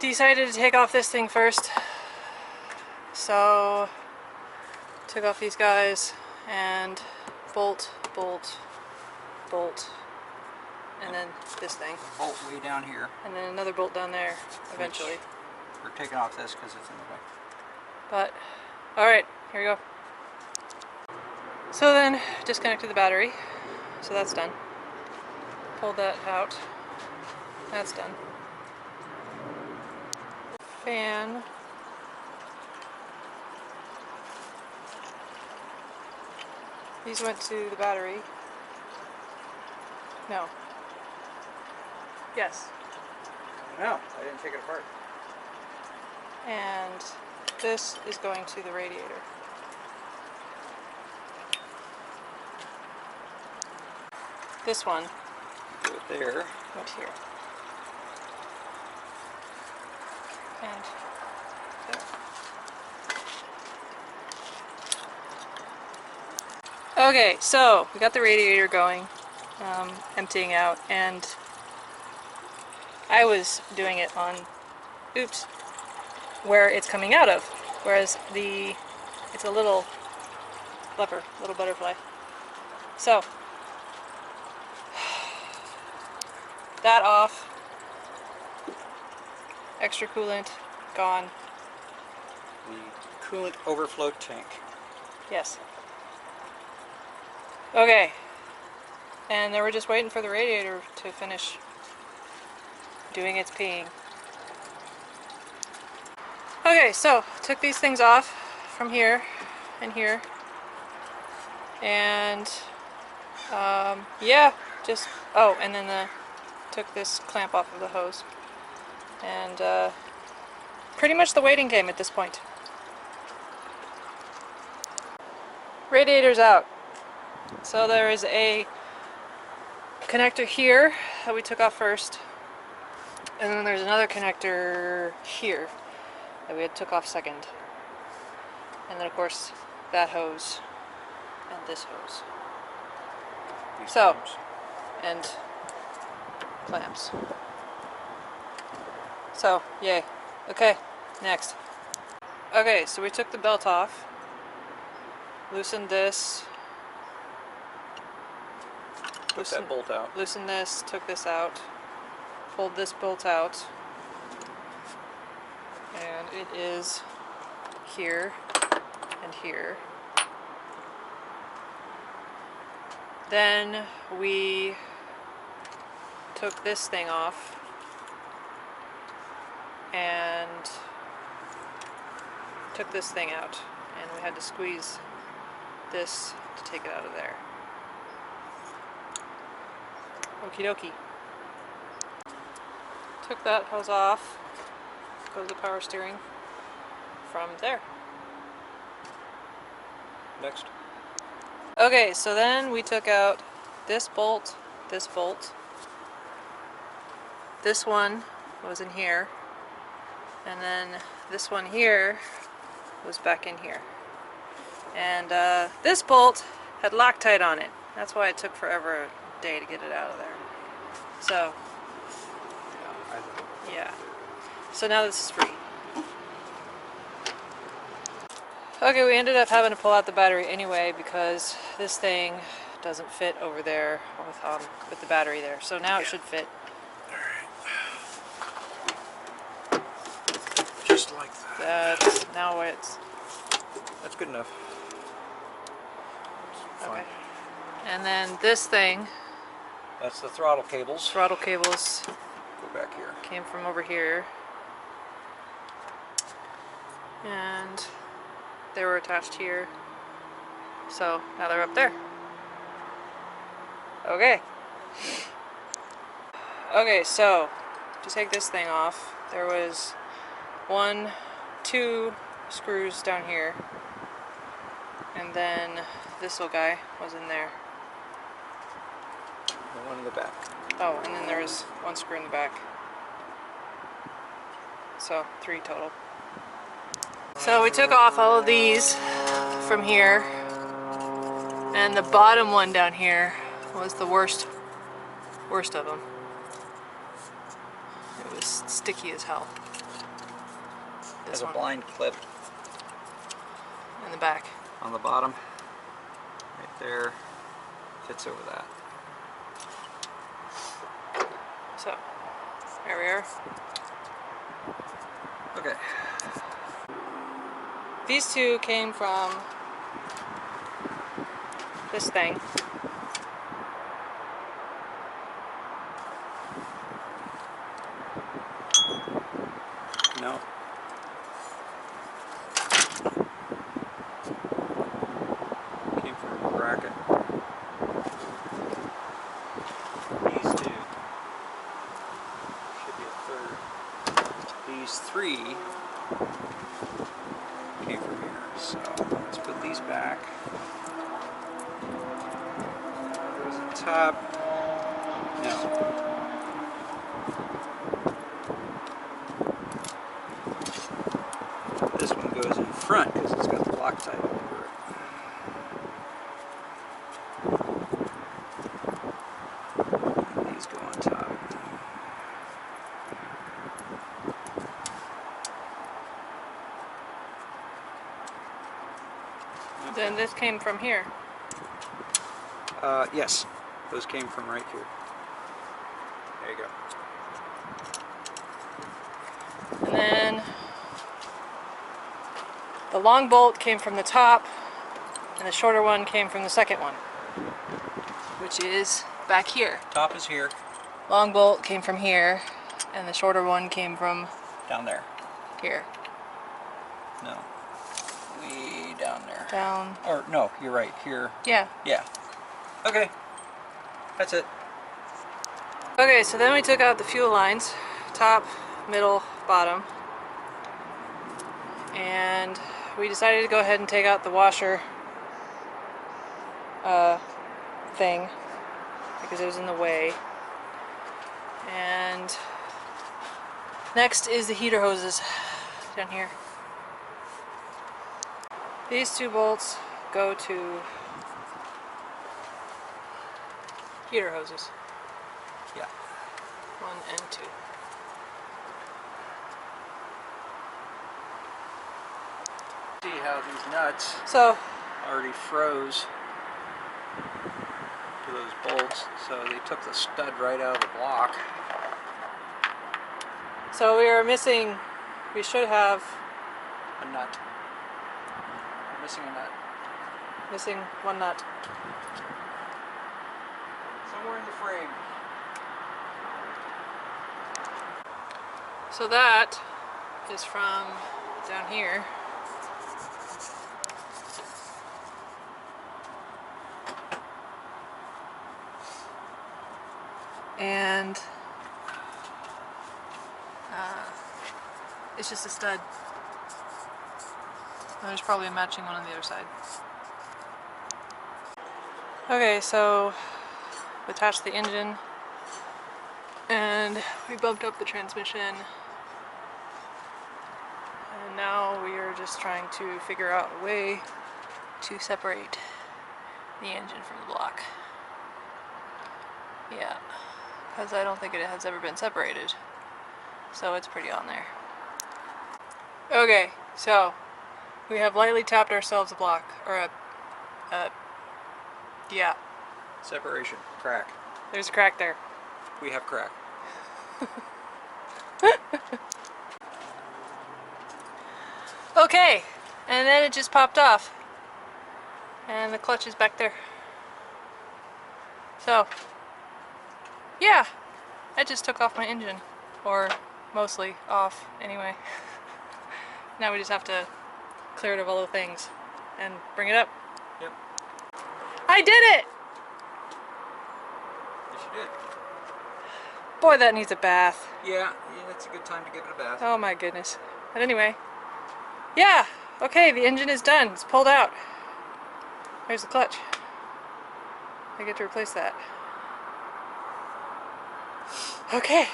decided to take off this thing first. So took off these guys and bolt, bolt, bolt, and then this thing. Bolt way down here. And then another bolt down there eventually. We're taking off this because it's in the way. But, alright, here we go. So then, disconnected the battery. So that's done. Pulled that out. That's done. Fan. These went to the battery. No. Yes. No, I didn't take it apart. And this is going to the radiator. This one Do it there. went here. And there. Okay, so we got the radiator going, emptying out, and I was doing it on, oops, where it's coming out of, whereas it's a little lever, little butterfly. So, that off, extra coolant gone. The coolant overflow tank. Yes. Okay, and then we're just waiting for the radiator to finish doing its peeing. Okay, so took these things off from here and here, and yeah, just and then took this clamp off of the hose, and pretty much the waiting game at this point. Radiator's out. So there is a connector here that we took off first, and then there's another connector here that we had took off second, and then of course that hose and this hose. These So, clamps. and clamps. So, yay. Okay, next. Okay, so we took the belt off, loosened this, Put that bolt out. loosened this, took this out, pulled this bolt out, and it is here and here. Then we took this thing off and took this thing out, and we had to squeeze this to take it out of there. Okie dokie. Took that hose off, goes the power steering from there. Next. Okay, so then we took out this bolt, this bolt. This one was in here, and then this one here was back in here. And this bolt had Loctite on it. That's why it took forever a day to get it out of there. So, yeah. So now this is free. Okay, we ended up having to pull out the battery anyway because this thing doesn't fit over there with the battery there. So now it should fit. Just like that. That's good enough. It's fine. Okay. And then this thing, That's the throttle cables. throttle cables, Go back here. came from over here. And they were attached here. So now they're up there. Okay. Okay, so to take this thing off, there was two screws down here, and then this little guy was in there. And one in the back. Oh, and then there was one screw in the back. So 3 total. So we took off all of these from here, and the bottom one down here was the worst of them. It was sticky as hell. Has a one. blind clip In the back. on the bottom. Right there. Fits over that. So, there we are. Okay. These two came from this thing. No. Came from a bracket. These two. Should be a third. These three came from here. So let's put these back. Goes on top. No. This one goes in front because it's got the Loctite all over it. And these go on top. Then this came from here. Yes, those came from right here. There you go. And then the long bolt came from the top, and the shorter one came from the second one, which is back here. Top is here. Long bolt came from here, and the shorter one came from Down there. here. No. Way down there. Down. Or no, you're right. Here. Yeah. Yeah. Okay. That's it. Okay, so then we took out the fuel lines, top, middle, bottom. And we decided to go ahead and take out the washer thing because it was in the way. And next is the heater hoses down here. These two bolts go to heater hoses. Yeah. 1 and 2. See how these nuts So, already froze to those bolts, so they took the stud right out of the block. so we should have A nut. We're missing a nut. missing one nut. Somewhere in the frame. So that is from down here. And it's just a stud. And there's probably a matching one on the other side. Okay, so we attached the engine and we bumped up the transmission, and now we are just trying to figure out a way to separate the engine from the block. Yeah, because I don't think it has ever been separated, so it's pretty on there. Okay, so we have lightly tapped ourselves a block, or yeah, Separation. Crack. there's a crack there. We have crack. Okay, and then it just popped off, and the clutch is back there. So yeah, I just took off my engine, or mostly off anyway. Now we just have to clear it of all the things and bring it up. Yep. I did it! Yes, you did. Boy, that needs a bath. Yeah, it's a good time to give it a bath. Oh my goodness. But anyway, yeah, okay, the engine is done. It's pulled out. There's the clutch. I get to replace that. Okay.